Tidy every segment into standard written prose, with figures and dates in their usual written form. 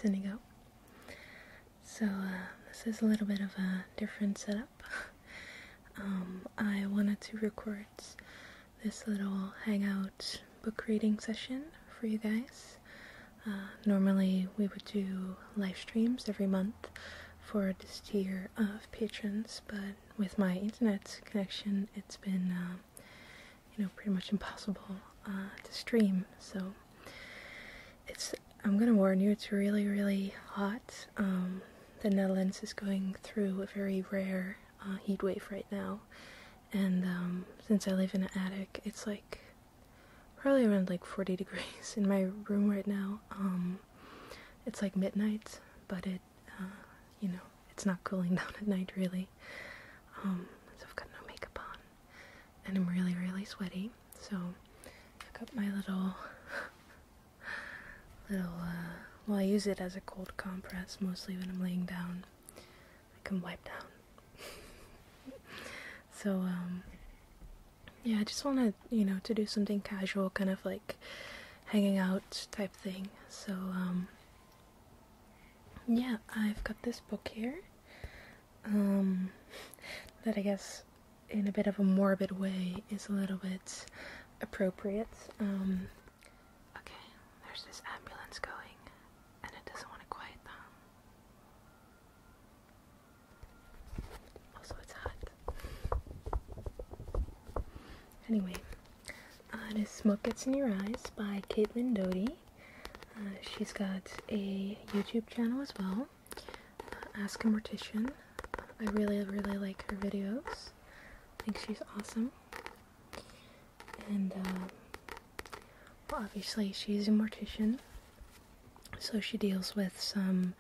Indigo. So this is a little bit of a different setup. I wanted to record this little hangout book reading session for you guys. Normally we would do live streams every month for this tier of patrons, but with my internet connection it's been pretty much impossible to stream. So I'm gonna warn you, it's really, really hot. The Netherlands is going through a very rare heat wave right now, and since I live in an attic, it's like probably around like 40 degrees in my room right now. It's like midnight, but it's not cooling down at night really. So I've got no makeup on, and I'm really, really sweaty. So I've got my little well, I use it as a cold compress mostly when I'm laying down. I can wipe down. So yeah, I just wanted to do something casual, kind of like hanging out type thing. So yeah, I've got this book here that I guess in a bit of a morbid way is a little bit appropriate. Okay, there's this ambulance going and it doesn't want to quiet down. Also, it's hot. Anyway, this Smoke Gets in Your Eyes by Caitlin Doty. She's got a YouTube channel as well, Ask a Mortician. I really, really like her videos. I think she's awesome. And well, obviously she's a mortician, so she deals with some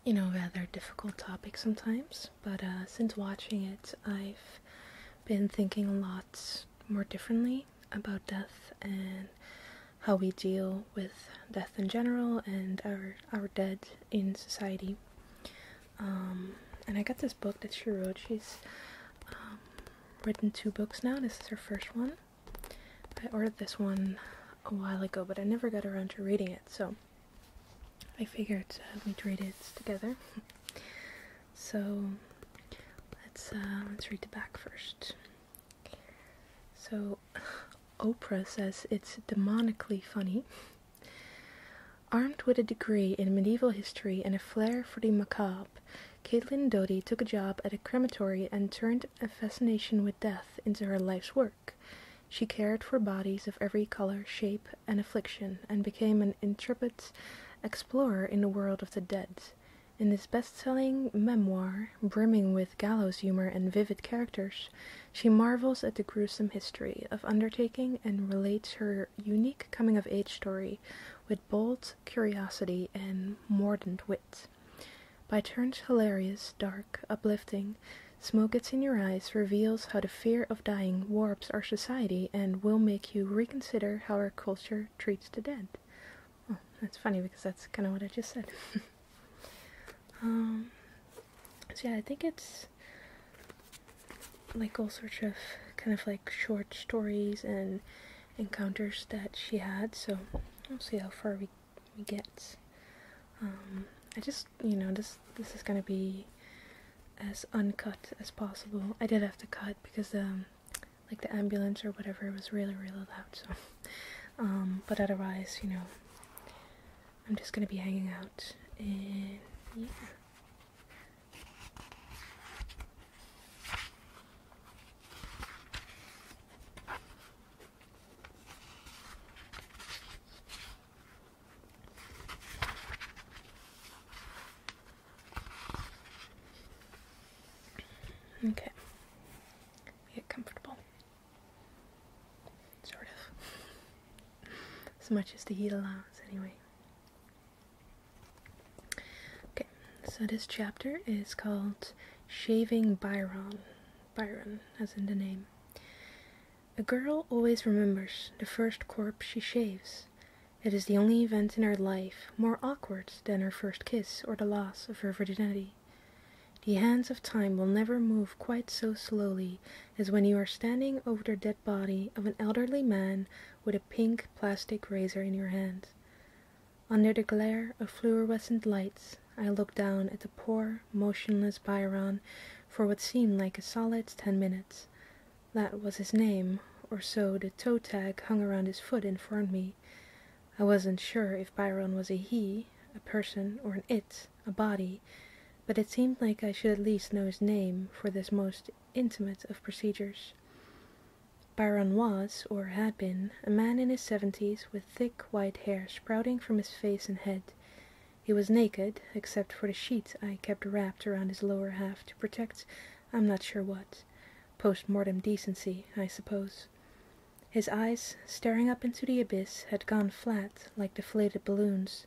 rather difficult topics sometimes, but since watching it I've been thinking a lot more differently about death and how we deal with death in general and our dead in society. And I got this book that she wrote. She's written 2 books now. This is her first one. I ordered this one a while ago, but I never got around to reading it, so I figured we'd read it together. So let's read the back first. So Oprah says it's demonically funny. Armed with a degree in medieval history and a flair for the macabre, Caitlin Doty took a job at a crematory and turned a fascination with death into her life's work. She cared for bodies of every color, shape, and affliction, and became an intrepid explorer in the world of the dead. In this best-selling memoir, brimming with gallows humor and vivid characters, she marvels at the gruesome history of undertaking and relates her unique coming-of-age story with bold curiosity and mordant wit. By turns hilarious, dark, uplifting, Smoke Gets in Your Eyes reveals how the fear of dying warps our society and will make you reconsider how our culture treats the dead. Oh, that's funny because that's kind of what I just said. So yeah, I think it's like all sorts of kind of like short stories and encounters that she had, so we'll see how far we get. I just, this is gonna be as uncut as possible. I did have to cut because like the ambulance or whatever was really, really loud, so but otherwise, I'm just gonna be hanging out, and yeah. Okay, get comfortable, sort of, as much as the heat allows anyway. Okay, so this chapter is called Shaving Byron, as in the name. A girl always remembers the first corpse she shaves. It is the only event in her life more awkward than her first kiss or the loss of her virginity. The hands of time will never move quite so slowly as when you are standing over the dead body of an elderly man with a pink plastic razor in your hand. Under the glare of fluorescent lights, I looked down at the poor, motionless Byron for what seemed like a solid 10 minutes. That was his name, or so the toe tag hung around his foot informed me. I wasn't sure if Byron was a he, a person, or an it, a body, but it seemed like I should at least know his name for this most intimate of procedures. Byron was, or had been, a man in his 70s with thick white hair sprouting from his face and head. He was naked, except for the sheet I kept wrapped around his lower half to protect I'm not sure what. Post-mortem decency, I suppose. His eyes, staring up into the abyss, had gone flat like deflated balloons.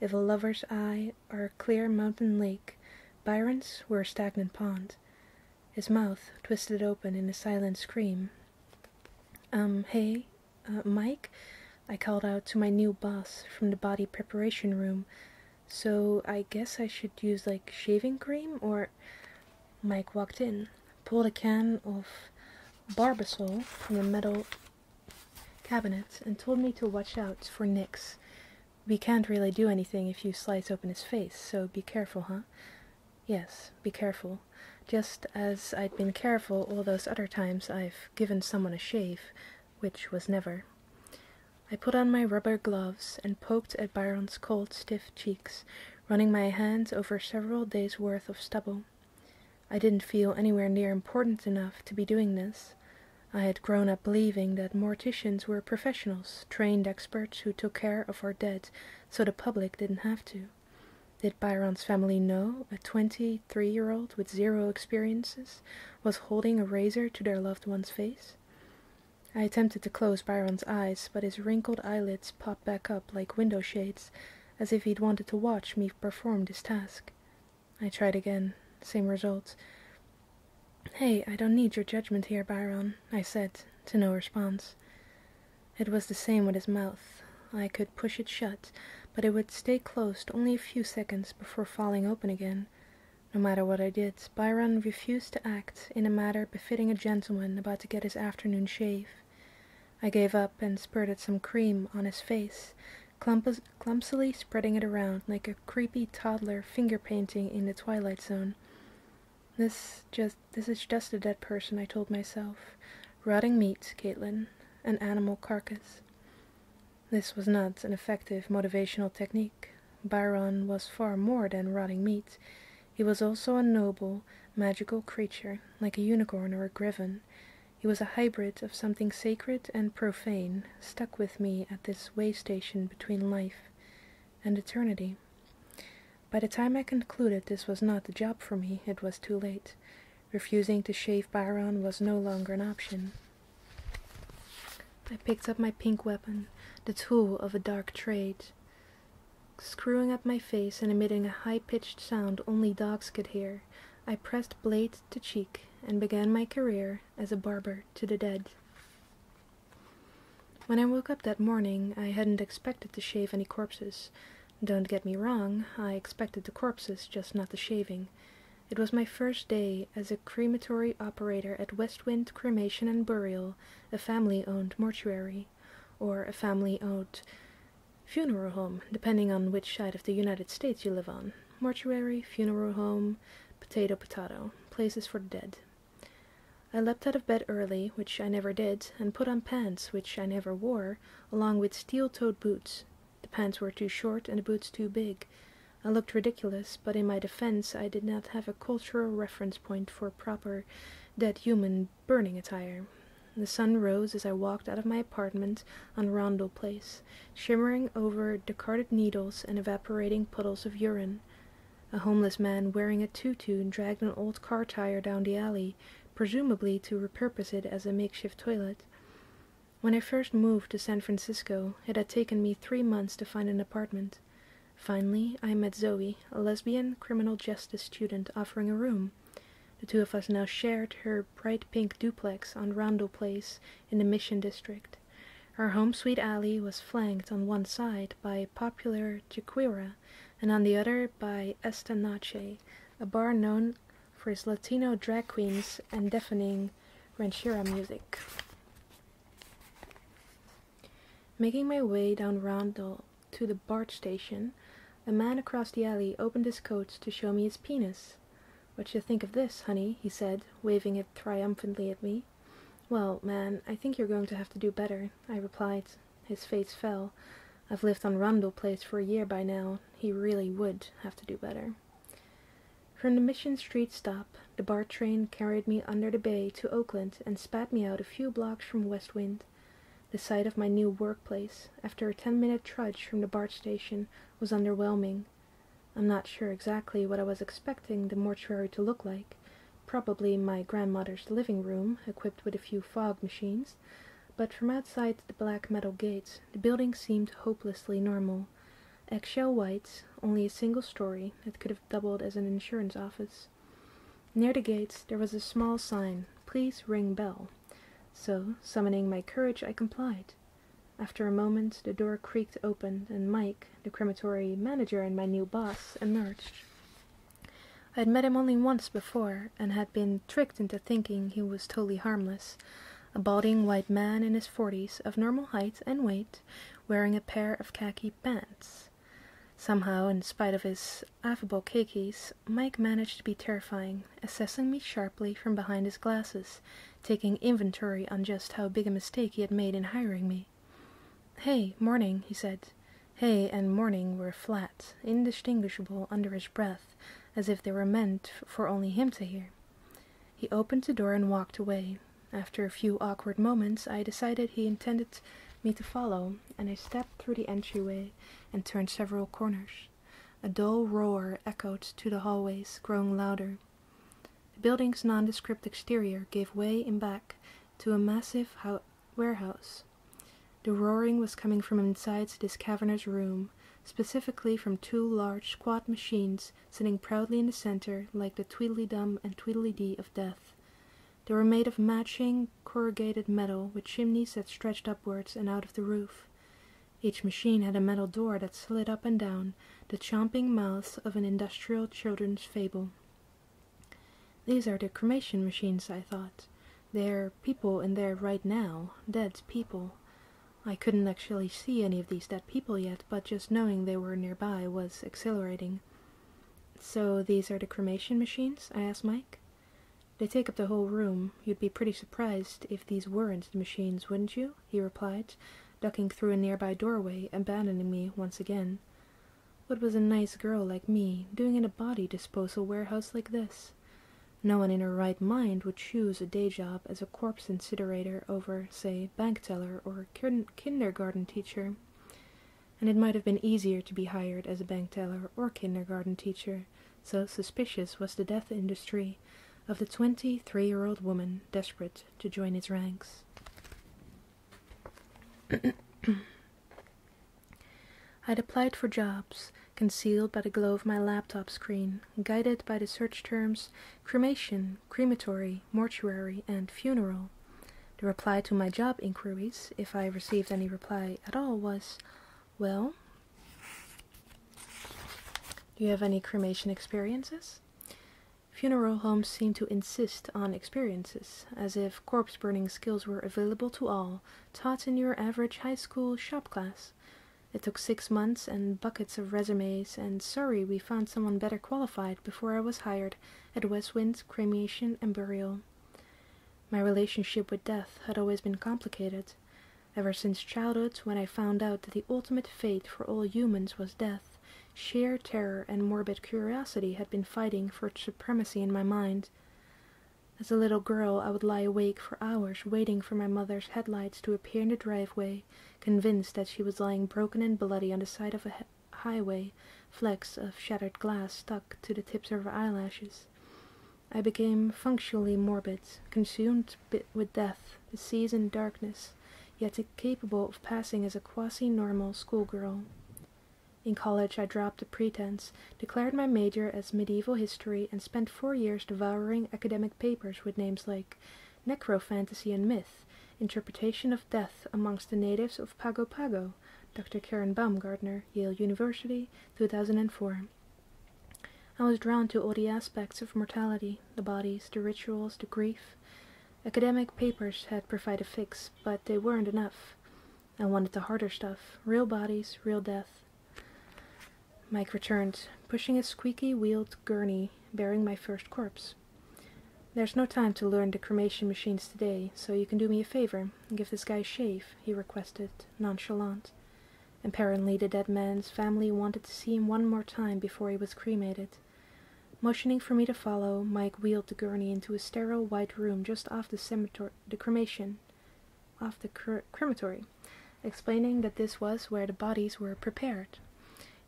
If a lover's eye are a clear mountain lake, Byron's were a stagnant pond. His mouth twisted open in a silent scream. Hey, Mike? I called out to my new boss from the body preparation room. So I guess I should use, like, shaving cream, or... Mike walked in, pulled a can of Barbasol from the metal cabinet, and told me to watch out for nicks. We can't really do anything if you slice open his face, so be careful, huh? Yes, be careful. Just as I'd been careful all those other times I've given someone a shave, which was never. I put on my rubber gloves and poked at Byron's cold, stiff cheeks, running my hand over several days' worth of stubble. I didn't feel anywhere near important enough to be doing this. I had grown up believing that morticians were professionals, trained experts who took care of our dead so the public didn't have to. Did Byron's family know a 23-year-old with 0 experiences was holding a razor to their loved one's face? I attempted to close Byron's eyes, but his wrinkled eyelids popped back up like window shades, as if he'd wanted to watch me perform this task. I tried again. Same result. "Hey, I don't need your judgment here, Byron," I said, to no response. It was the same with his mouth. I could push it shut, but it would stay closed only a few seconds before falling open again. No matter what I did, Byron refused to act in a manner befitting a gentleman about to get his afternoon shave. I gave up and spurted some cream on his face, clumsily spreading it around like a creepy toddler finger-painting in the Twilight Zone. This is just a dead person, I told myself. Rotting meat, Caitlin. An animal carcass. This was not an effective motivational technique. Byron was far more than rotting meat. He was also a noble, magical creature, like a unicorn or a griffin. He was a hybrid of something sacred and profane, stuck with me at this way station between life and eternity. By the time I concluded this was not the job for me, it was too late. Refusing to shave Byron was no longer an option. I picked up my pink weapon, the tool of a dark trade. Screwing up my face and emitting a high-pitched sound only dogs could hear, I pressed blade to cheek and began my career as a barber to the dead. When I woke up that morning, I hadn't expected to shave any corpses. Don't get me wrong, I expected the corpses, just not the shaving. It was my first day as a crematory operator at Westwind Cremation and Burial, a family-owned mortuary, or a family-owned funeral home, depending on which side of the United States you live on. Mortuary, funeral home, potato, potato, places for the dead. I leapt out of bed early, which I never did, and put on pants, which I never wore, along with steel-toed boots. The pants were too short and the boots too big. I looked ridiculous, but in my defense I did not have a cultural reference point for proper dead human burning attire. The sun rose as I walked out of my apartment on Rondell Place, shimmering over discarded needles and evaporating puddles of urine. A homeless man wearing a tutu dragged an old car tire down the alley, presumably to repurpose it as a makeshift toilet. When I first moved to San Francisco, it had taken me 3 months to find an apartment. Finally, I met Zoe, a lesbian criminal justice student offering a room. The two of us now shared her bright pink duplex on Rondell Place in the Mission District. Our home sweet alley was flanked on one side by popular Chiquira and on the other by Esta Noche, a bar known for its Latino drag queens and deafening ranchera music. Making my way down Rondell to the BART station, a man across the alley opened his coat to show me his penis. "What you think of this, honey?" he said, waving it triumphantly at me. "Well, man, I think you're going to have to do better," I replied. His face fell. I've lived on Rundle Place for a year by now. He really would have to do better. From the Mission Street stop, the BART train carried me under the bay to Oakland and spat me out a few blocks from West Wind. The sight of my new workplace, after a 10-minute trudge from the BART station, was underwhelming. I'm not sure exactly what I was expecting the mortuary to look like. Probably my grandmother's living room, equipped with a few fog machines, but from outside the black metal gates, the building seemed hopelessly normal. Eggshell white, only a single story that could have doubled as an insurance office. Near the gates there was a small sign, "Please ring bell." So, summoning my courage, I complied. After a moment, the door creaked open, and Mike, the crematory manager and my new boss, emerged. I had met him only once before, and had been tricked into thinking he was totally harmless. A balding white man in his 40s, of normal height and weight, wearing a pair of khaki pants. Somehow, in spite of his affable khakis, Mike managed to be terrifying, assessing me sharply from behind his glasses, taking inventory on just how big a mistake he had made in hiring me. "Hey, morning," he said. "Hey" and "morning" were flat, indistinguishable under his breath, as if they were meant for only him to hear. He opened the door and walked away. After a few awkward moments, I decided he intended me to follow, and I stepped through the entryway and turned several corners. A dull roar echoed to the hallways, growing louder. The building's nondescript exterior gave way in back to a massive warehouse. The roaring was coming from inside this cavernous room, specifically from two large squat machines sitting proudly in the center like the Tweedledum and Tweedledee of death. They were made of matching corrugated metal with chimneys that stretched upwards and out of the roof. Each machine had a metal door that slid up and down, the chomping mouths of an industrial children's fable. These are the cremation machines, I thought. There are people in there right now, dead people. I couldn't actually see any of these dead people yet, but just knowing they were nearby was exhilarating. "So these are the cremation machines?" I asked Mike. "They take up the whole room. You'd be pretty surprised if these weren't the machines, wouldn't you?" he replied, ducking through a nearby doorway, abandoning me once again. What was a nice girl like me doing in a body disposal warehouse like this? No one in her right mind would choose a day job as a corpse incinerator over, say, bank teller or kindergarten teacher. And it might have been easier to be hired as a bank teller or kindergarten teacher, so suspicious was the death industry of the 23-year-old woman desperate to join its ranks. I'd applied for jobs, concealed by the glow of my laptop screen, guided by the search terms cremation, crematory, mortuary, and funeral. The reply to my job inquiries, if I received any reply at all, was, "Well, do you have any cremation experiences?" Funeral homes seem to insist on experiences, as if corpse-burning skills were available to all, taught in your average high school shop class. It took 6 months and buckets of resumes, and sorry we found someone better qualified before I was hired at West Wind Cremation and Burial. My relationship with death had always been complicated. Ever since childhood, when I found out that the ultimate fate for all humans was death, sheer terror and morbid curiosity had been fighting for supremacy in my mind. As a little girl, I would lie awake for hours waiting for my mother's headlights to appear in the driveway, convinced that she was lying broken and bloody on the side of a highway, flecks of shattered glass stuck to the tips of her eyelashes. I became functionally morbid, consumed with death, disease and darkness, yet capable of passing as a quasi-normal schoolgirl. In college, I dropped the pretense, declared my major as medieval history, and spent 4 years devouring academic papers with names like Necrofantasy and Myth, Interpretation of Death Amongst the Natives of Pago Pago, Dr. Karen Baumgartner, Yale University, 2004. I was drawn to all the aspects of mortality, the bodies, the rituals, the grief. Academic papers had provided a fix, but they weren't enough. I wanted the harder stuff. Real bodies, real death. Mike returned, pushing his squeaky wheeled gurney, bearing my first corpse. There's no time to learn the cremation machines today, so you can do me a favor and give this guy a shave, he requested, nonchalant. Apparently the dead man's family wanted to see him one more time before he was cremated. Motioning for me to follow, Mike wheeled the gurney into a sterile white room just off the crematory, explaining that this was where the bodies were prepared.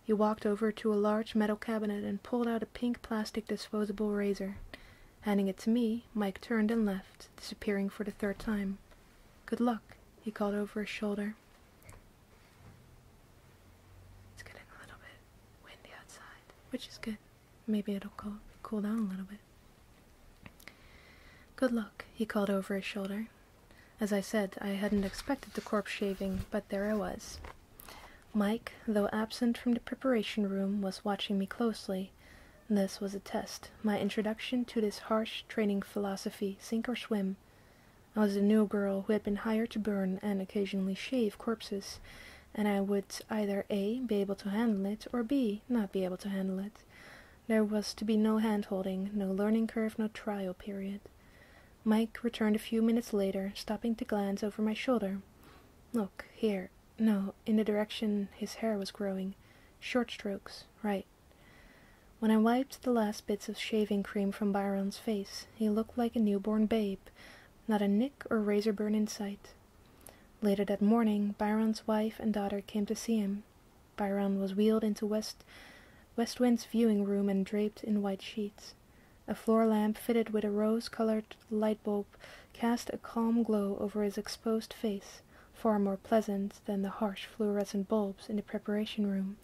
He walked over to a large metal cabinet and pulled out a pink plastic disposable razor. Handing it to me, Mike turned and left, disappearing for the third time. Good luck, he called over his shoulder. It's getting a little bit windy outside, which is good. Maybe it'll cool down a little bit. Good luck, he called over his shoulder. As I said, I hadn't expected the corpse shaving, but there I was. Mike, though absent from the preparation room, was watching me closely. This was a test, my introduction to this harsh training philosophy, sink or swim. I was a new girl who had been hired to burn and occasionally shave corpses, and I would either A, be able to handle it, or B, not be able to handle it. There was to be no hand-holding, no learning curve, no trial period. Mike returned a few minutes later, stopping to glance over my shoulder. Look, here. No, in the direction his hair was growing. Short strokes, right. When I wiped the last bits of shaving cream from Byron's face, he looked like a newborn babe, not a nick or razor burn in sight. Later that morning, Byron's wife and daughter came to see him. Byron was wheeled into West Wind's viewing room and draped in white sheets. A floor lamp fitted with a rose-colored light bulb cast a calm glow over his exposed face, far more pleasant than the harsh fluorescent bulbs in the preparation room.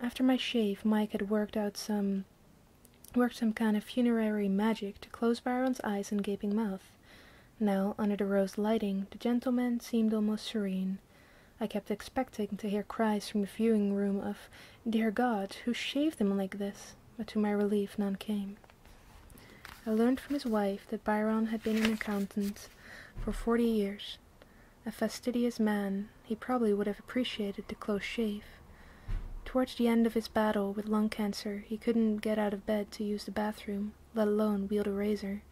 After my shave, Mike had worked some kind of funerary magic to close Byron's eyes and gaping mouth. Now, under the rose lighting, the gentleman seemed almost serene. I kept expecting to hear cries from the viewing room of, "Dear God, who shaved him like this?" But to my relief, none came. I learned from his wife that Byron had been an accountant for 40 years. A fastidious man, he probably would have appreciated the close shave. Towards the end of his battle with lung cancer, he couldn't get out of bed to use the bathroom, let alone wield a razor.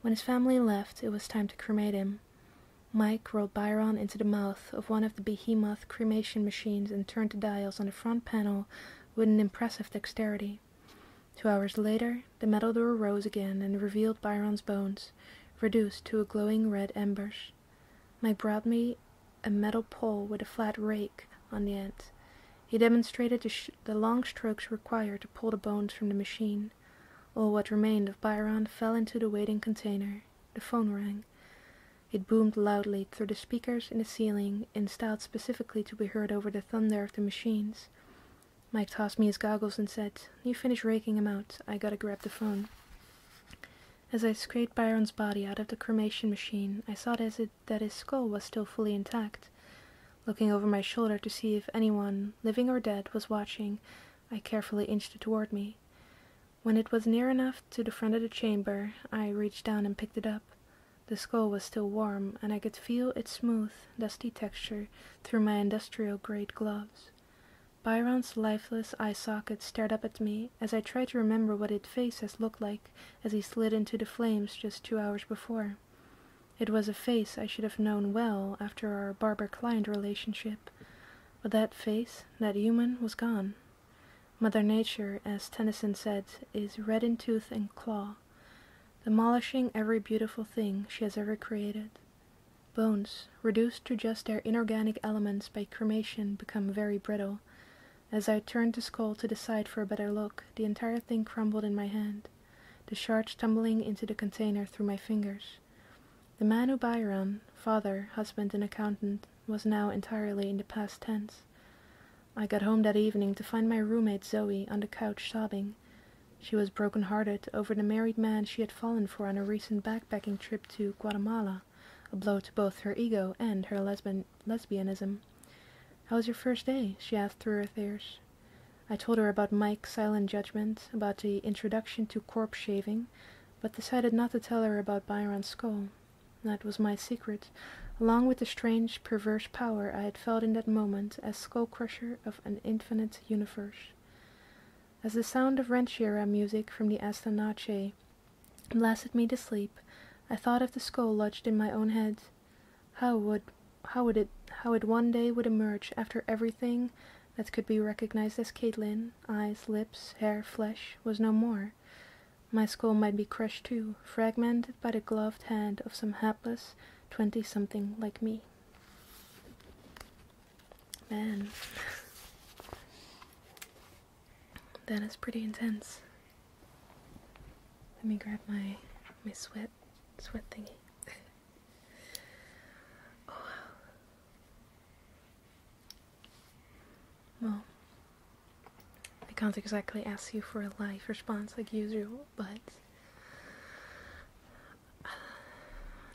When his family left, it was time to cremate him. Mike rolled Byron into the mouth of one of the behemoth cremation machines and turned the dials on the front panel with an impressive dexterity. 2 hours later, the metal door rose again and revealed Byron's bones, reduced to a glowing red embers. Mike brought me a metal pole with a flat rake on the end. He demonstrated the long strokes required to pull the bones from the machine. All what remained of Byron fell into the waiting container. The phone rang. It boomed loudly through the speakers in the ceiling, installed specifically to be heard over the thunder of the machines. Mike tossed me his goggles and said, "You finish raking him out. I gotta grab the phone." As I scraped Byron's body out of the cremation machine, I saw that his skull was still fully intact. Looking over my shoulder to see if anyone, living or dead, was watching, I carefully inched it toward me. When it was near enough to the front of the chamber, I reached down and picked it up. The skull was still warm, and I could feel its smooth, dusty texture through my industrial-grade gloves. Byron's lifeless eye socket stared up at me as I tried to remember what its face had looked like as he slid into the flames just 2 hours before. It was a face I should have known well after our barber-client relationship, but that face, that human, was gone. Mother Nature, as Tennyson said, is red in tooth and claw, demolishing every beautiful thing she has ever created. Bones, reduced to just their inorganic elements by cremation, become very brittle. As I turned the skull to the side for a better look, the entire thing crumbled in my hand, the shards tumbling into the container through my fingers. The man who Byron, father, husband, and accountant, was now entirely in the past tense. I got home that evening to find my roommate Zoe on the couch sobbing. She was broken-hearted over the married man she had fallen for on a recent backpacking trip to Guatemala, a blow to both her ego and her lesbianism. "How was your first day?" she asked through her tears. I told her about Mike's silent judgment, about the introduction to corpse shaving, but decided not to tell her about Byron's skull. That was my secret, along with the strange, perverse power I had felt in that moment as skull-crusher of an infinite universe. As the sound of ranchera music from the Esta Noche blasted me to sleep, I thought of the skull lodged in my own head. How it one day would emerge after everything that could be recognized as Caitlin, eyes, lips, hair, flesh, was no more. My skull might be crushed too, fragmented by the gloved hand of some hapless 20-something like me. Man, that is pretty intense. Let me grab my sweat thingy. Oh, well, I can't exactly ask you for a live response like usual, but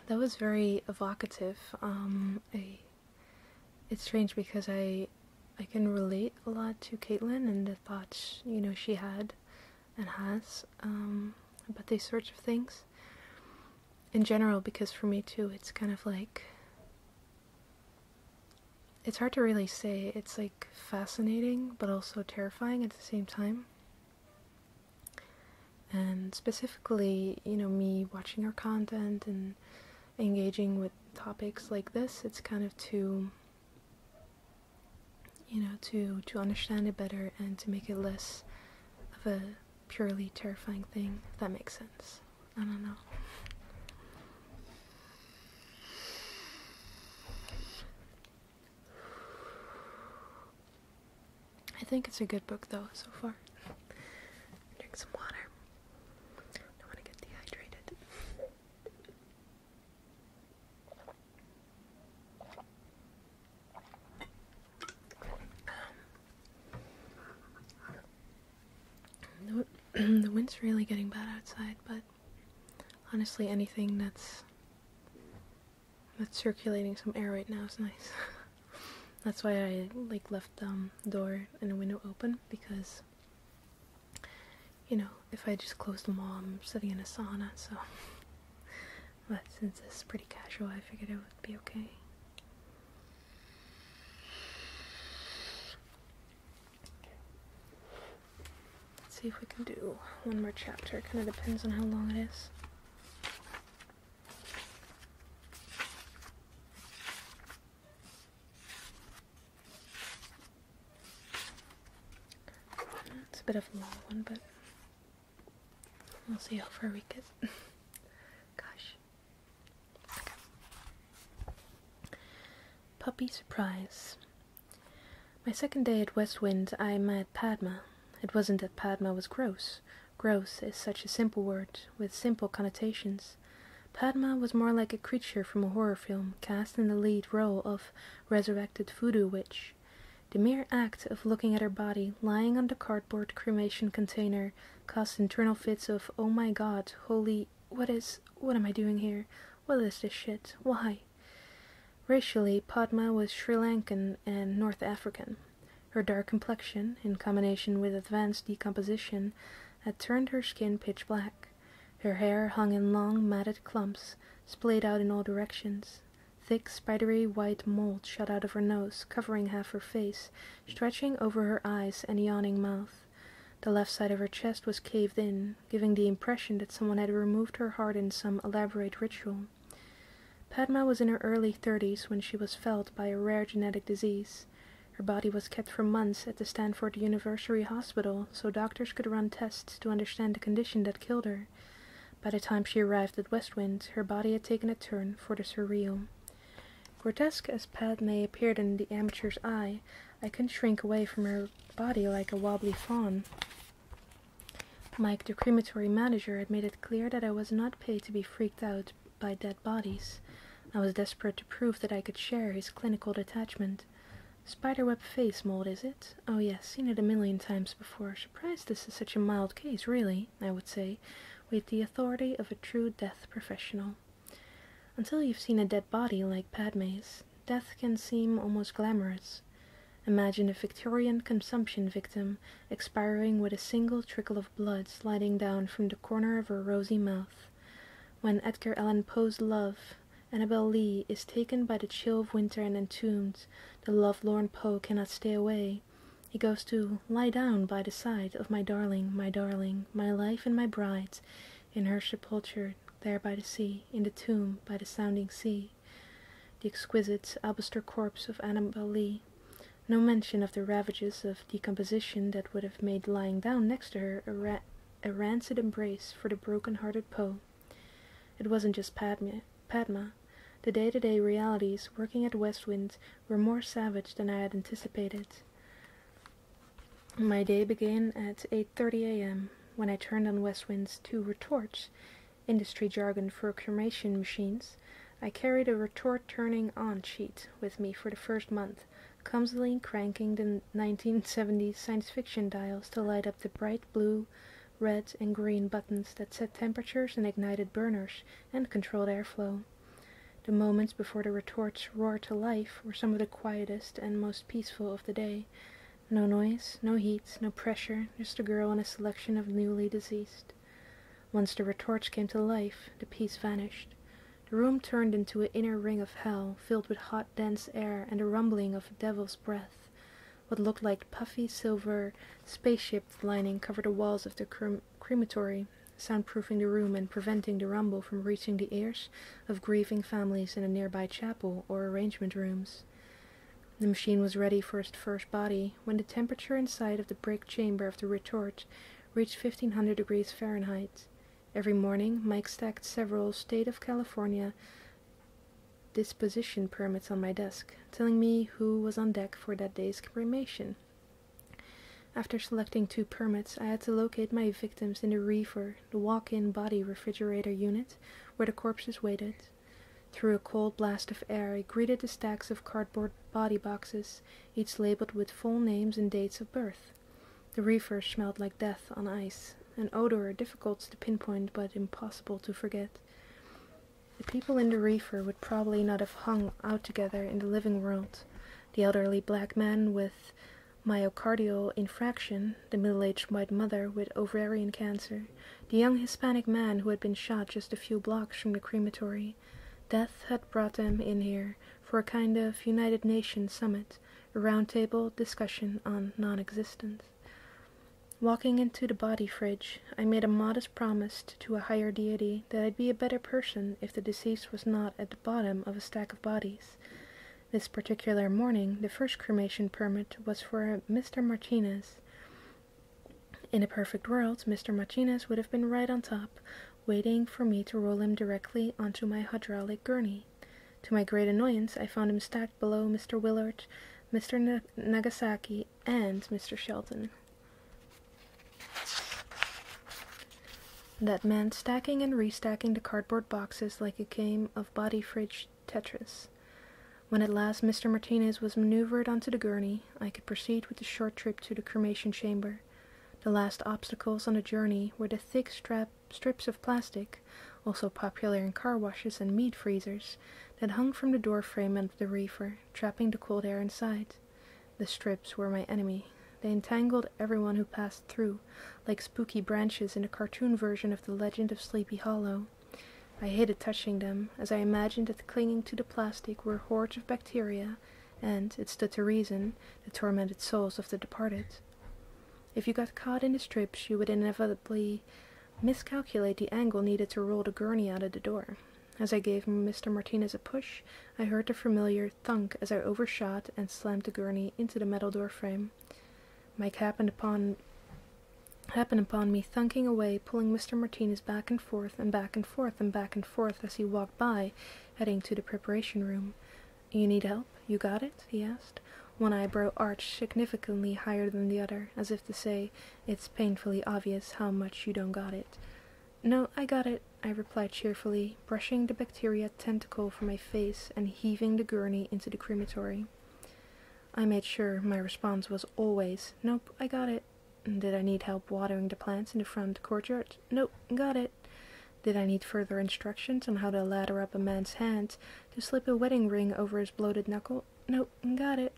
that was very evocative. It's strange because I can relate a lot to Caitlin and the thoughts, she had and has about these sorts of things. In general, because for me too, it's kind of like, it's hard to really say. It's like fascinating, but also terrifying at the same time. And specifically, me watching her content and engaging with topics like this, it's kind of to understand it better and to make it less of a purely terrifying thing, if that makes sense. I don't know. I think it's a good book though, so far. Drink some water. Don't want to get dehydrated. The wind's really getting bad outside, but honestly anything that's circulating some air right now is nice. That's why I left the door and the window open, because if I just close them all, I'm sitting in a sauna, so but since this is pretty casual, I figured it would be okay. Let's see if we can do one more chapter. It kind of depends on how long it is. It's a bit of a long one, but we'll see how far we get. Gosh. Okay. Puppy surprise. My second day at Westwind, I met Padma. It wasn't that Padma was gross. Gross is such a simple word, with simple connotations. Padma was more like a creature from a horror film, cast in the lead role of resurrected voodoo witch. The mere act of looking at her body, lying on the cardboard cremation container, caused internal fits of, oh my god, holy, what am I doing here? What is this shit? Why? Racially, Padma was Sri Lankan and North African. Her dark complexion, in combination with advanced decomposition, had turned her skin pitch black. Her hair hung in long, matted clumps, splayed out in all directions. Thick, spidery white mold shot out of her nose, covering half her face, stretching over her eyes and yawning mouth. The left side of her chest was caved in, giving the impression that someone had removed her heart in some elaborate ritual. Padma was in her early 30s when she was felled by a rare genetic disease. Her body was kept for months at the Stanford University Hospital so doctors could run tests to understand the condition that killed her. By the time she arrived at Westwind, her body had taken a turn for the surreal. Grotesque as Padme appeared in the amateur's eye, I couldn't shrink away from her body like a wobbly fawn. Mike, the crematory manager, had made it clear that I was not paid to be freaked out by dead bodies. I was desperate to prove that I could share his clinical detachment. Spiderweb face mold, is it? Oh yes, seen it a million times before. Surprised this is such a mild case, really, I would say, with the authority of a true death professional. Until you've seen a dead body like Padme's, death can seem almost glamorous. Imagine a Victorian consumption victim expiring with a single trickle of blood sliding down from the corner of her rosy mouth. When Edgar Allan Poe's love Annabel Lee is taken by the chill of winter and entombed. The lovelorn Poe cannot stay away. He goes to lie down by the side of my darling, my life and my bride, in her sepulture there by the sea, in the tomb by the sounding sea. The exquisite alabaster corpse of Annabel Lee. No mention of the ravages of decomposition that would have made lying down next to her a rancid embrace for the broken-hearted Poe. It wasn't just Padma. The day-to-day realities working at Westwind were more savage than I had anticipated. My day began at 8:30 a.m. when I turned on Westwind's 2 retorts, industry jargon for cremation machines. I carried a retort turning on sheet with me for the first month, clumsily cranking the 1970s science fiction dials to light up the bright blue, red, and green buttons that set temperatures and ignited burners and controlled airflow. The moments before the retorts roared to life were some of the quietest and most peaceful of the day. No noise, no heat, no pressure, just a girl and a selection of newly deceased. Once the retorts came to life, the peace vanished. The room turned into an inner ring of hell, filled with hot, dense air and the rumbling of a devil's breath. What looked like puffy silver spaceship lining covered the walls of the crematory, soundproofing the room and preventing the rumble from reaching the ears of grieving families in a nearby chapel or arrangement rooms. The machine was ready for its first body when the temperature inside of the brick chamber of the retort reached 1500 degrees Fahrenheit. Every morning, Mike stacked several State of California disposition permits on my desk, telling me who was on deck for that day's cremation. After selecting 2 permits, I had to locate my victims in the reefer, the walk-in body refrigerator unit, where the corpses waited. Through a cold blast of air, I greeted the stacks of cardboard body boxes, each labeled with full names and dates of birth. The reefer smelled like death on ice, an odor difficult to pinpoint but impossible to forget. The people in the reefer would probably not have hung out together in the living world. The elderly black man with myocardial infarction, the middle-aged white mother with ovarian cancer, the young Hispanic man who had been shot just a few blocks from the crematory. Death had brought them in here for a kind of United Nations summit, a roundtable discussion on non-existence. Walking into the body fridge, I made a modest promise to a higher deity that I'd be a better person if the deceased was not at the bottom of a stack of bodies. This particular morning, the first cremation permit was for Mr. Martinez. In a perfect world, Mr. Martinez would have been right on top, waiting for me to roll him directly onto my hydraulic gurney. To my great annoyance, I found him stacked below Mr. Willard, Mr. Nagasaki, and Mr. Shelton. That meant stacking and restacking the cardboard boxes like a game of body fridge Tetris. When at last Mr. Martinez was maneuvered onto the gurney, I could proceed with the short trip to the cremation chamber. The last obstacles on the journey were the thick strips of plastic, also popular in car washes and meat freezers, that hung from the door frame of the reefer, trapping the cold air inside. The strips were my enemy. They entangled everyone who passed through, like spooky branches in a cartoon version of the legend of Sleepy Hollow. I hated touching them, as I imagined that clinging to the plastic were hordes of bacteria, and, it stood to reason, the tormented souls of the departed. If you got caught in the strips, you would inevitably miscalculate the angle needed to roll the gurney out of the door. As I gave Mr. Martinez a push, I heard the familiar thunk as I overshot and slammed the gurney into the metal door frame. Mike happened upon me thunking away, pulling Mr. Martinez back and forth and back and forth and back and forth as he walked by, heading to the preparation room. "You need help? You got it?" he asked, one eyebrow arched significantly higher than the other, as if to say, "It's painfully obvious how much you don't got it." "No, I got it," I replied cheerfully, brushing the bacteria tentacle from my face and heaving the gurney into the crematory. I made sure my response was always, "Nope, I got it." Did I need help watering the plants in the front courtyard? Nope, got it. Did I need further instructions on how to lather up a man's hand to slip a wedding ring over his bloated knuckle? Nope, got it.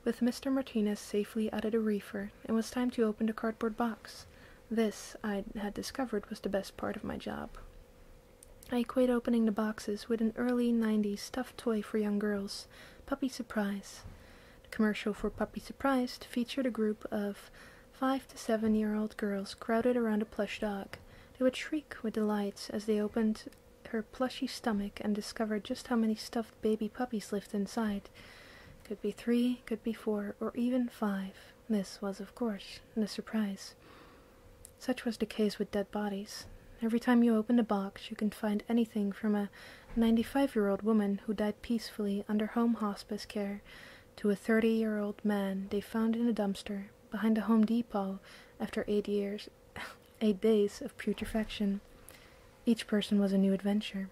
With Mr. Martinez safely out of the reefer, it was time to open the cardboard box. This, I had discovered, was the best part of my job. I equate opening the boxes with an early 90s stuffed toy for young girls, Puppy Surprise. The commercial for Puppy Surprise featured a group of 5 to 7-year-old girls crowded around a plush dog. They would shriek with delight as they opened her plushy stomach and discovered just how many stuffed baby puppies lived inside. Could be 3, could be 4, or even 5. This was, of course, the surprise. Such was the case with dead bodies. Every time you opened a box, you can find anything from a 95-year-old woman who died peacefully under home hospice care to a 30-year-old man they found in a dumpster behind a Home Depot after 8 days of putrefaction. Each person was a new adventure.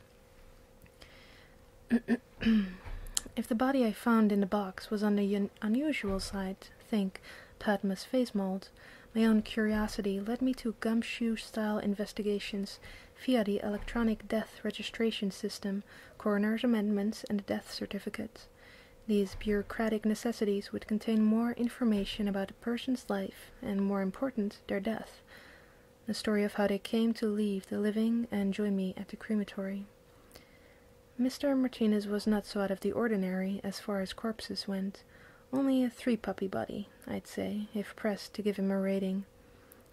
If the body I found in the box was on the unusual side, think Padma's face mold, my own curiosity led me to gumshoe-style investigations via the electronic death registration system, coroner's amendments, and the death certificate. These bureaucratic necessities would contain more information about a person's life, and more important, their death. The story of how they came to leave the living and join me at the crematory. Mr. Martinez was not so out of the ordinary as far as corpses went. Only a 3-puppy body, I'd say, if pressed to give him a rating.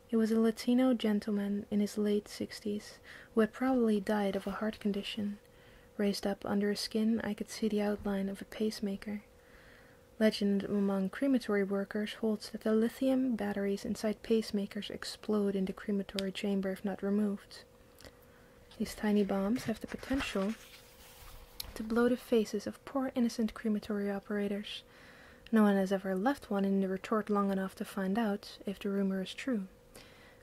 He was a Latino gentleman in his late 60s, who had probably died of a heart condition. Raised up under his skin, I could see the outline of a pacemaker. Legend among crematory workers holds that the lithium batteries inside pacemakers explode in the crematory chamber if not removed. These tiny bombs have the potential to blow the faces of poor innocent crematory operators. No one has ever left one in the retort long enough to find out if the rumor is true.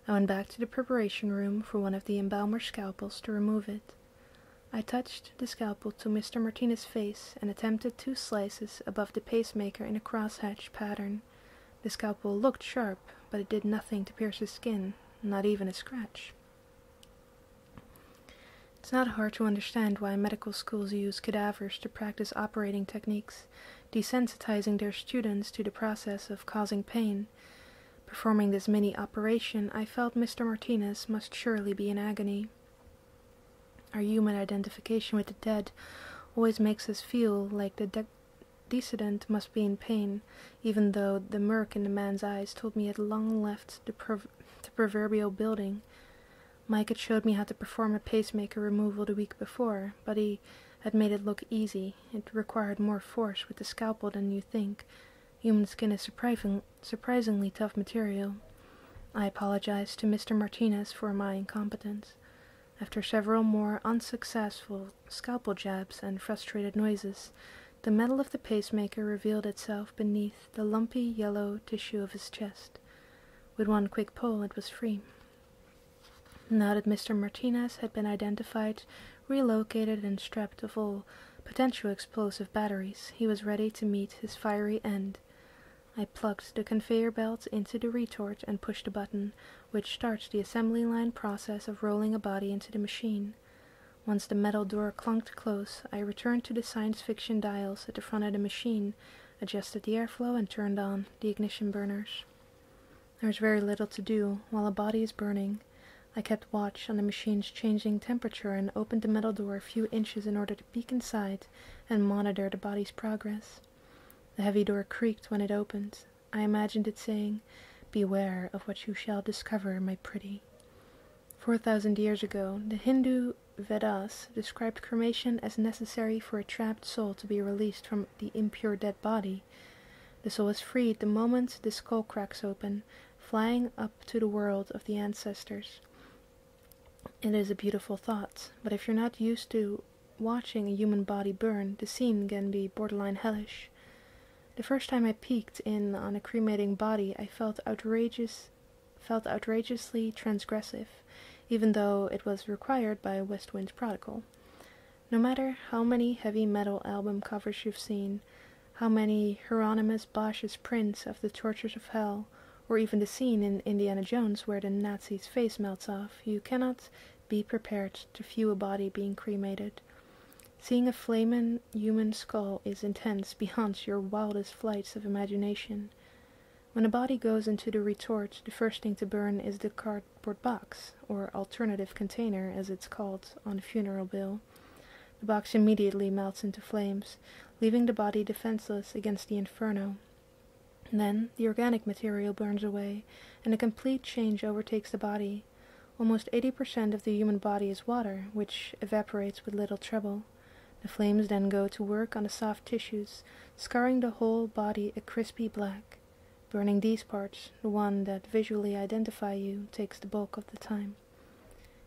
I went back to the preparation room for one of the embalmer scalpels to remove it. I touched the scalpel to Mr. Martinez's face and attempted 2 slices above the pacemaker in a crosshatch pattern. The scalpel looked sharp, but it did nothing to pierce his skin, not even a scratch. It's not hard to understand why medical schools use cadavers to practice operating techniques, desensitizing their students to the process of causing pain. Performing this mini-operation, I felt Mr. Martinez must surely be in agony. Our human identification with the dead always makes us feel like the decedent must be in pain, even though the murk in the man's eyes told me he had long left the proverbial building. Mike had showed me how to perform a pacemaker removal the week before, but he had made it look easy. It required more force with the scalpel than you think. Human skin is surprisingly tough material. I apologized to Mr. Martinez for my incompetence. After several more unsuccessful scalpel jabs and frustrated noises, the metal of the pacemaker revealed itself beneath the lumpy yellow tissue of his chest. With one quick pull, it was free. Now that Mr. Martinez had been identified, relocated, and stripped of all potential explosive batteries, he was ready to meet his fiery end. I plugged the conveyor belt into the retort and pushed a button, which starts the assembly line process of rolling a body into the machine. Once the metal door clunked close, I returned to the science fiction dials at the front of the machine, adjusted the airflow, and turned on the ignition burners. There was very little to do while a body is burning. I kept watch on the machine's changing temperature and opened the metal door a few inches in order to peek inside and monitor the body's progress. The heavy door creaked when it opened. I imagined it saying, "Beware of what you shall discover, my pretty." 4,000 years ago, the Hindu Vedas described cremation as necessary for a trapped soul to be released from the impure dead body. The soul is freed the moment the skull cracks open, flying up to the world of the ancestors. It is a beautiful thought, but if you're not used to watching a human body burn, the scene can be borderline hellish. The first time I peeked in on a cremating body, I felt outrageously transgressive, even though it was required by West Wind's protocol. No matter how many heavy metal album covers you've seen, how many Hieronymus Bosch's prints of the tortures of hell, or even the scene in Indiana Jones where the Nazi's face melts off, you cannot be prepared to view a body being cremated. Seeing a flaming human skull is intense beyond your wildest flights of imagination. When a body goes into the retort, the first thing to burn is the cardboard box, or alternative container as it's called on a funeral bill. The box immediately melts into flames, leaving the body defenseless against the inferno. Then, the organic material burns away, and a complete change overtakes the body. Almost 80% of the human body is water, which evaporates with little trouble. The flames then go to work on the soft tissues, scarring the whole body a crispy black. Burning these parts, the one that visually identify you, takes the bulk of the time.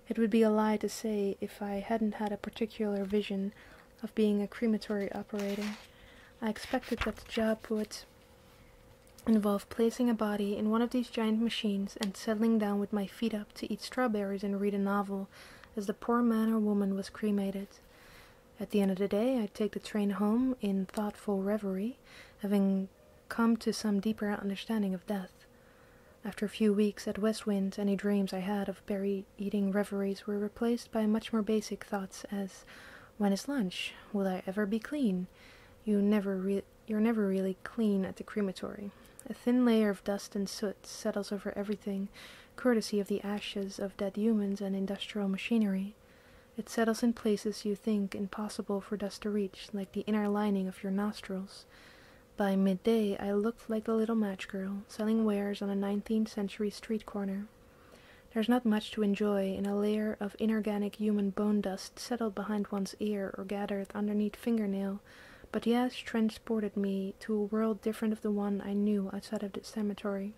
It would be a lie to say if I hadn't had a particular vision of being a crematory operator. I expected that the job would involve placing a body in one of these giant machines and settling down with my feet up to eat strawberries and read a novel as the poor man or woman was cremated. At the end of the day, I'd take the train home in thoughtful reverie, having come to some deeper understanding of death. After a few weeks at West Wind, any dreams I had of berry-eating reveries were replaced by much more basic thoughts as, when is lunch? Will I ever be clean? You're never really clean at the crematory. A thin layer of dust and soot settles over everything, courtesy of the ashes of dead humans and industrial machinery. It settles in places you think impossible for dust to reach, like the inner lining of your nostrils. By midday, I looked like the little match girl, selling wares on a 19th century street corner. There's not much to enjoy in a layer of inorganic human bone dust settled behind one's ear or gathered underneath fingernail, but Yaz transported me to a world different of the one I knew outside of the cemetery.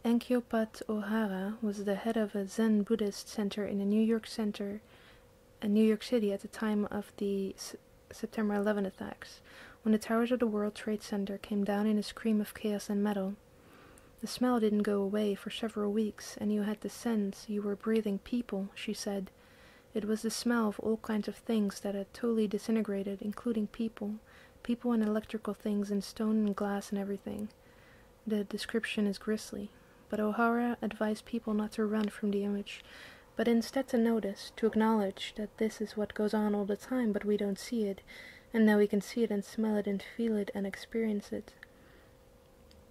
Enkyopat O'Hara was the head of a Zen Buddhist center in New York City at the time of the September 11 attacks, when the towers of the World Trade Center came down in a scream of chaos and metal. The smell didn't go away for several weeks, and you had the sense you were breathing people, she said. It was the smell of all kinds of things that had totally disintegrated, including people and electrical things and stone and glass and everything. The description is grisly, but O'Hara advised people not to run from the image, but instead to notice, to acknowledge that this is what goes on all the time, but we don't see it, and now we can see it and smell it and feel it and experience it.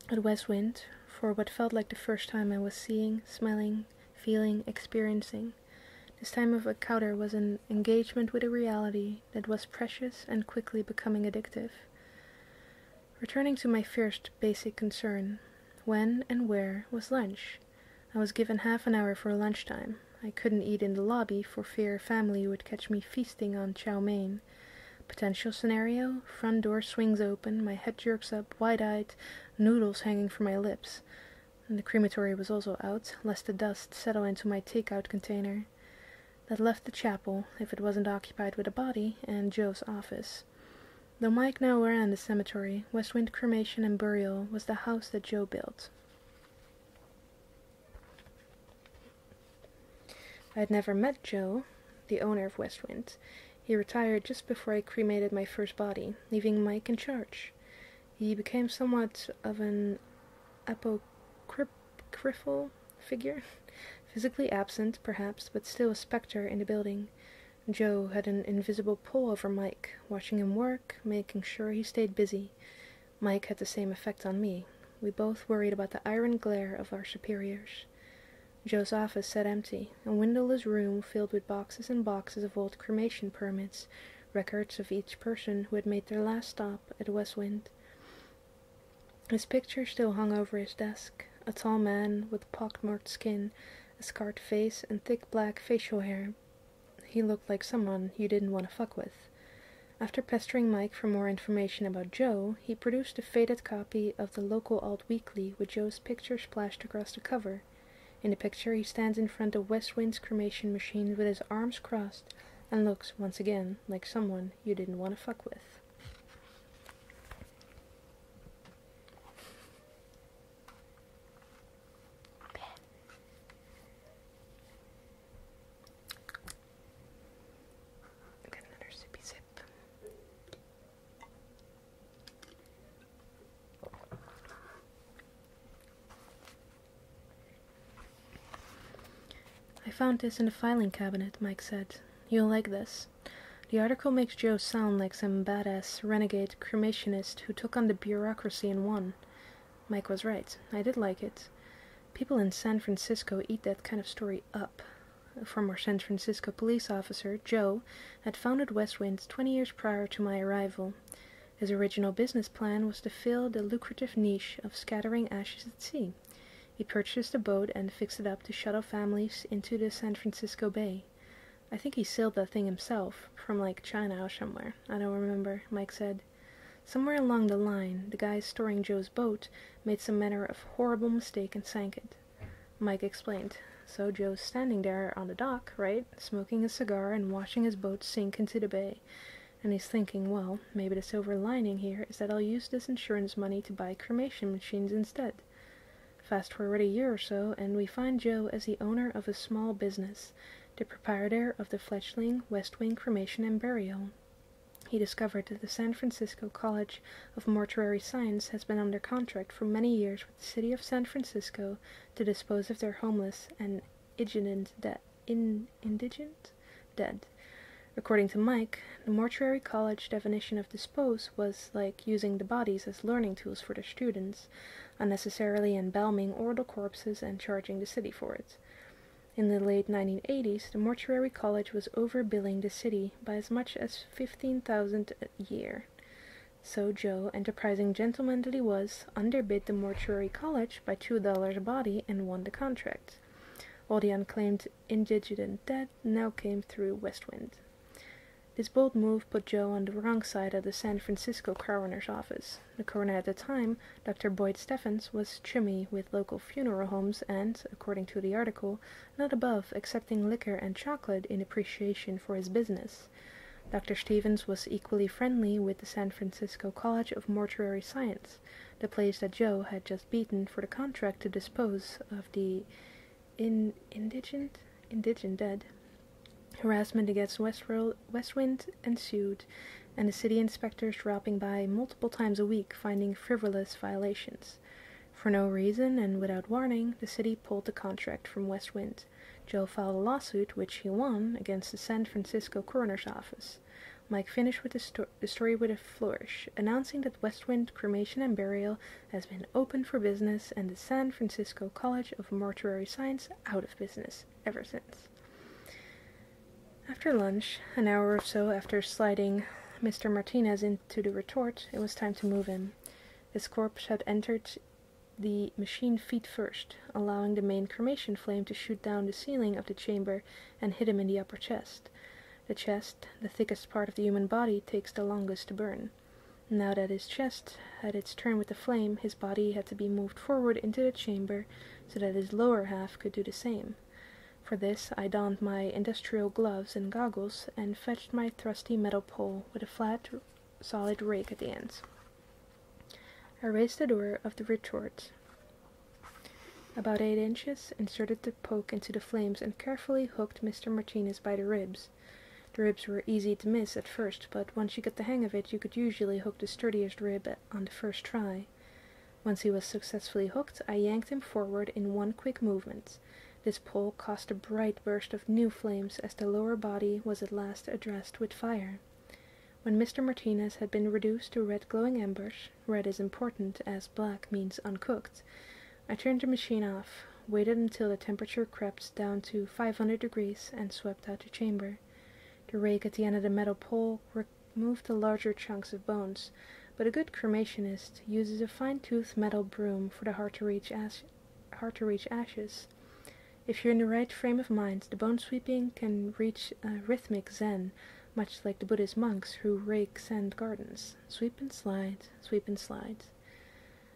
At West Wind, for what felt like the first time I was seeing, smelling, feeling, experiencing, this time of encounter was an engagement with a reality that was precious and quickly becoming addictive. Returning to my first basic concern, when and where was lunch? I was given half an hour for lunchtime. I couldn't eat in the lobby for fear family would catch me feasting on chow mein. Potential scenario, front door swings open, my head jerks up, wide-eyed, noodles hanging from my lips. And the crematory was also out, lest the dust settle into my takeout container. That left the chapel, if it wasn't occupied with a body, and Joe's office. Though Mike now ran the cemetery, West Wind Cremation and Burial was the house that Joe built. I had never met Joe, the owner of West Wind. He retired just before I cremated my first body, leaving Mike in charge. He became somewhat of an apocryphal figure, physically absent, perhaps, but still a specter in the building. Joe had an invisible pull over Mike, watching him work, making sure he stayed busy. Mike had the same effect on me. We both worried about the iron glare of our superiors. Joe's office sat empty, a windowless room filled with boxes and boxes of old cremation permits, records of each person who had made their last stop at West Wind. His picture still hung over his desk, a tall man with pockmarked skin, a scarred face, and thick black facial hair. He looked like someone you didn't want to fuck with. After pestering Mike for more information about Joe, he produced a faded copy of the local alt weekly with Joe's picture splashed across the cover. In the picture, he stands in front of West Wind's cremation machine with his arms crossed and looks, once again, like someone you didn't want to fuck with. Get another sippy sip. I found this in the filing cabinet, Mike said. You'll like this. The article makes Joe sound like some badass renegade cremationist who took on the bureaucracy and won. Mike was right. I did like it. People in San Francisco eat that kind of story up. A former San Francisco police officer, Joe, had founded West Wind 20 years prior to my arrival. His original business plan was to fill the lucrative niche of scattering ashes at sea. He purchased a boat and fixed it up to shuttle families into the San Francisco Bay. I think he sailed that thing himself, from like China or somewhere. I don't remember, Mike said. Somewhere along the line, the guy storing Joe's boat made some manner of horrible mistake and sank it. Mike explained. So Joe's standing there on the dock, right, smoking a cigar and watching his boat sink into the bay. And he's thinking, well, maybe the silver lining here is that I'll use this insurance money to buy cremation machines instead. Fast forward a year or so, and we find Joe as the owner of a small business, the proprietor of the fledgling West Wing Cremation and Burial. He discovered that the San Francisco College of Mortuary Science has been under contract for many years with the city of San Francisco to dispose of their homeless and indigent dead. According to Mike, the mortuary college definition of dispose was like using the bodies as learning tools for their students, unnecessarily embalming orbital corpses and charging the city for it. In the late 1980s, the mortuary college was overbilling the city by as much as $15,000 a year. So Joe, enterprising gentleman that he was, underbid the mortuary college by $2 a body and won the contract. All the unclaimed indigent dead now came through West Wind. This bold move put Joe on the wrong side of the San Francisco coroner's office. The coroner at the time, Dr. Boyd Steffens, was chummy with local funeral homes and, according to the article, not above accepting liquor and chocolate in appreciation for his business. Dr. Stevens was equally friendly with the San Francisco College of Mortuary Science, the place that Joe had just beaten for the contract to dispose of the indigent dead. Harassment against West Wind ensued, and the city inspectors dropping by multiple times a week finding frivolous violations. For no reason and without warning, the city pulled the contract from West Wind. Joe filed a lawsuit, which he won, against the San Francisco coroner's office. Mike finished with the story with a flourish, announcing that West Wind Cremation and Burial has been open for business and the San Francisco College of Mortuary Science out of business ever since. After lunch, an hour or so after sliding Mr. Martinez into the retort, it was time to move him. His corpse had entered the machine feet first, allowing the main cremation flame to shoot down the ceiling of the chamber and hit him in the upper chest. The chest, the thickest part of the human body, takes the longest to burn. Now that his chest had its turn with the flame, his body had to be moved forward into the chamber so that his lower half could do the same. For this, I donned my industrial gloves and goggles and fetched my trusty metal pole with a flat, solid rake at the ends. I raised the door of the retort about 8 inches, inserted the poke into the flames, and carefully hooked Mr. Martinez by the ribs. The ribs were easy to miss at first, but once you get the hang of it, you could usually hook the sturdiest rib on the first try. Once he was successfully hooked, I yanked him forward in one quick movement. This pull caused a bright burst of new flames as the lower body was at last addressed with fire. When Mr. Martinez had been reduced to red glowing embers, red is important as black means uncooked, I turned the machine off, waited until the temperature crept down to 500 degrees, and swept out the chamber. The rake at the end of the metal pole removed the larger chunks of bones, but a good cremationist uses a fine-toothed metal broom for the hard-to-reach ashes. If you're in the right frame of mind, the bone sweeping can reach a rhythmic zen, much like the Buddhist monks who rake sand gardens. Sweep and slide, sweep and slide.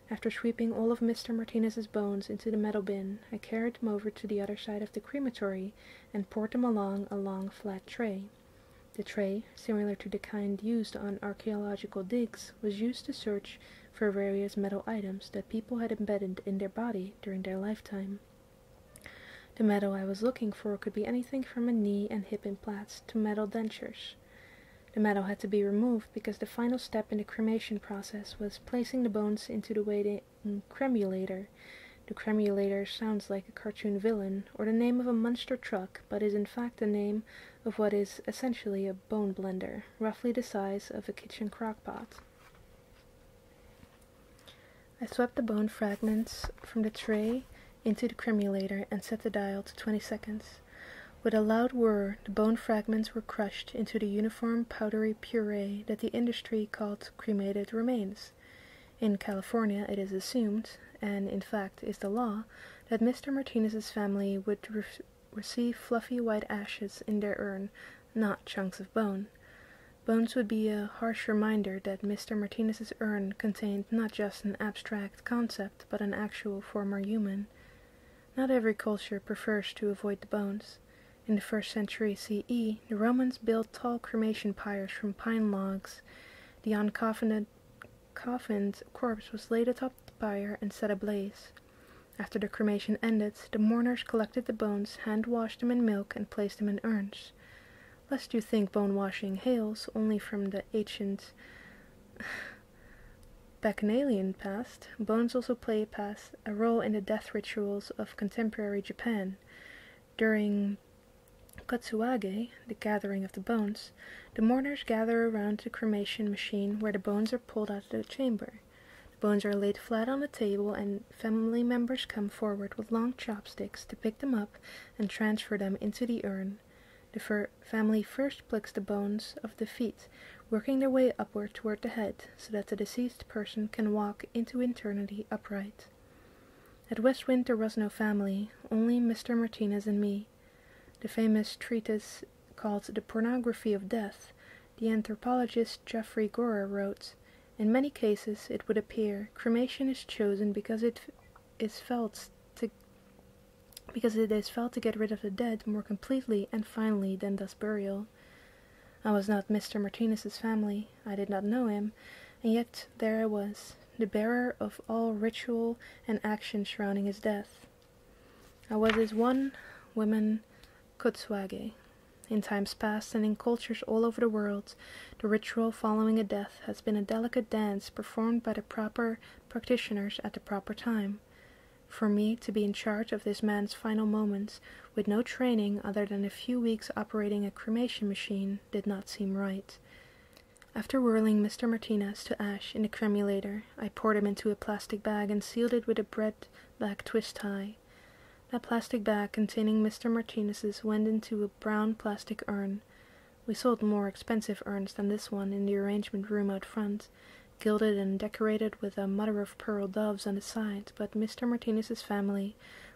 After sweeping all of Mr. Martinez's bones into the metal bin, I carried them over to the other side of the crematory and poured them along a long flat tray. The tray, similar to the kind used on archaeological digs, was used to search for various metal items that people had embedded in their body during their lifetime. The metal I was looking for could be anything from a knee and hip implants to metal dentures. The metal had to be removed because the final step in the cremation process was placing the bones into the waiting cremulator. The cremulator sounds like a cartoon villain or the name of a monster truck, but is in fact the name of what is essentially a bone blender, roughly the size of a kitchen crock pot. I I swept the bone fragments from the tray into the cremulator and set the dial to 20 seconds. With a loud whir, the bone fragments were crushed into the uniform powdery puree that the industry called cremated remains. In California, it is assumed, and in fact is the law, that Mr. Martinez's family would receive fluffy white ashes in their urn, not chunks of bone. Bones would be a harsh reminder that Mr. Martinez's urn contained not just an abstract concept, but an actual former human. Not every culture prefers to avoid the bones. In the 1st century CE, the Romans built tall cremation pyres from pine logs. The uncoffined corpse was laid atop the pyre and set ablaze. After the cremation ended, the mourners collected the bones, hand-washed them in milk, and placed them in urns. Lest you think bone washing hails only from the ancient Bacchanalian past, bones also play a role in the death rituals of contemporary Japan. During Kotsuage, the gathering of the bones, the mourners gather around the cremation machine where the bones are pulled out of the chamber. The bones are laid flat on the table and family members come forward with long chopsticks to pick them up and transfer them into the urn. The family first picks the bones of the feet, working their way upward toward the head so that the deceased person can walk into eternity upright. At West Wind there was no family, only Mr. Martinez and me. The famous treatise called The Pornography of Death, the anthropologist Geoffrey Gorer wrote, "In many cases, it would appear, cremation is chosen because it is felt to get rid of the dead more completely and finally than does burial." I was not Mr. Martinez's family, I did not know him, and yet there I was, the bearer of all ritual and action surrounding his death. I was his one-woman Kotsuage. In times past and in cultures all over the world, the ritual following a death has been a delicate dance performed by the proper practitioners at the proper time. For me to be in charge of this man's final moments, with no training other than a few weeks operating a cremation machine, did not seem right. After whirling Mr. Martinez to ash in the cremulator, I poured him into a plastic bag and sealed it with a bread-bag twist tie. That plastic bag containing Mr. Martinez's went into a brown plastic urn. We sold more expensive urns than this one in the arrangement room out front, gilded and decorated with a mother-of-pearl doves on the side, but Mr. Martinez's family,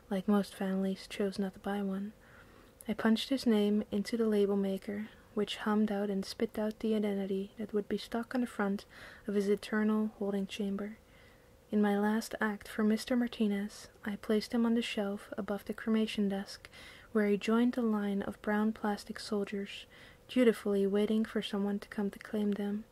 like most families, chose not to buy one. I punched his name into the label maker, which hummed out and spit out the identity that would be stuck on the front of his eternal holding chamber. In my last act for Mr. Martinez, I placed him on the shelf above the cremation desk, where he joined the line of brown plastic soldiers, dutifully waiting for someone to come to claim them.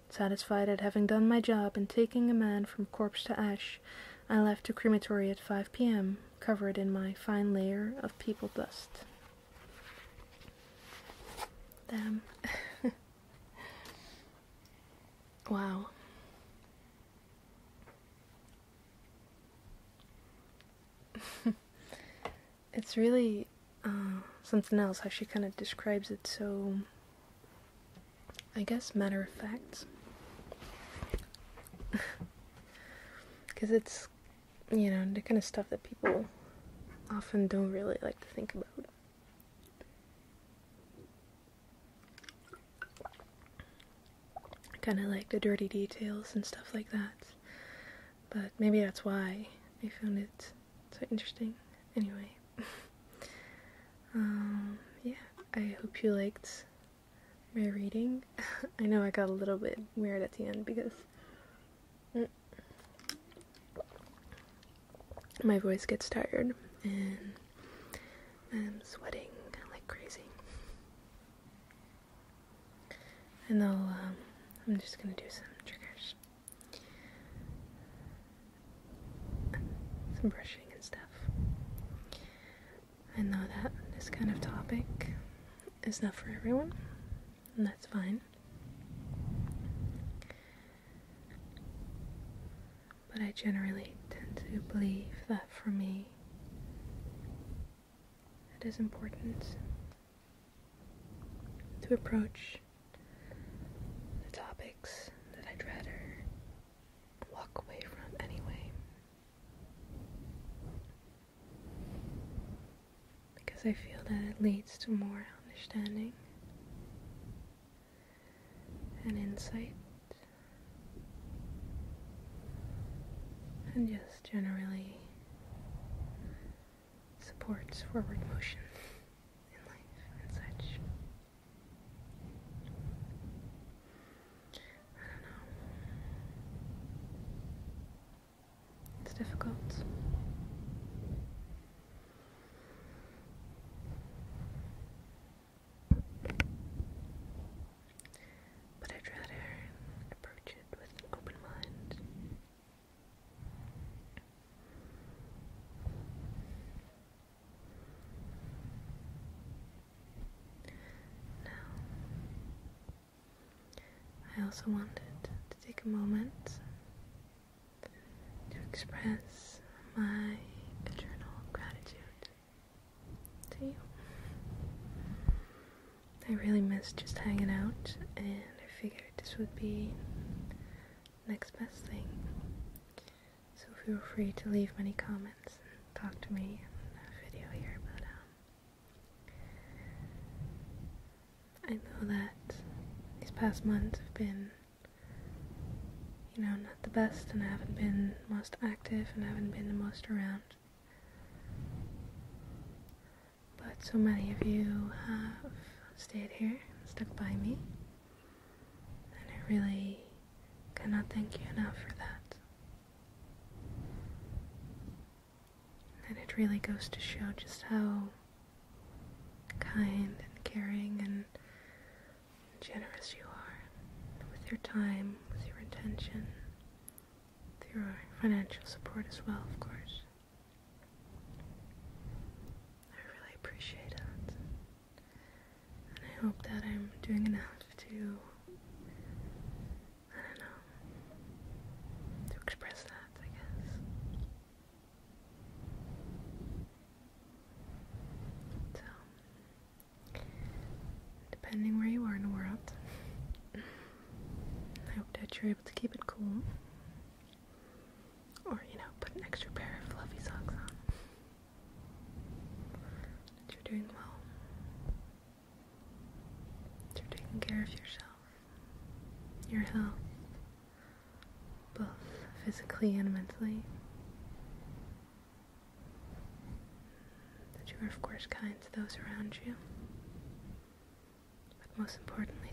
Satisfied at having done my job and taking a man from corpse to ash, I left the crematory at 5 p.m., covered in my fine layer of people dust. Damn. Wow. It's really something else how she kind of describes it so, I guess, matter of fact. Because it's, you know, the kind of stuff that people often don't really like to think about. Kind of like the dirty details and stuff like that. But maybe that's why I found it so interesting. Anyway. Yeah, I hope you liked my reading. I know I got a little bit weird at the end because my voice gets tired and I'm sweating like crazy. And I'm just gonna do some triggers. Some brushing and stuff. I know that this kind of topic is not for everyone, and that's fine. But I generally tend to believe that for me, it is important to approach the topics that I'd rather walk away from anyway. because I feel that it leads to more understanding and insight, and just generally supports forward motion in life and such. I don't know. It's difficult. But I'd rather approach it with an open mind. Now, I also wanted to take a moment to express my eternal gratitude to you. I really missed just hanging out, and I figured this would be next best thing. So feel free to leave any comments and talk to me in the video here, but I know that these past months have been, not the best, and I haven't been most active, and I haven't been the most around. But so many of you have stayed here, stuck by me, and I really cannot thank you enough for that. And it really goes to show just how kind and caring and generous you are with your time, with your attention, with your financial support as well, of course. I really appreciate it. And I hope that I'm doing enough to, to express that, I guess. So, depending where you are in the world, I hope that you're able to keep it cool. Or, put an extra pair of fluffy socks on. That you're doing well. That you're taking care of yourself, your health, both physically and mentally. That you are, of course, kind to those around you. But most importantly,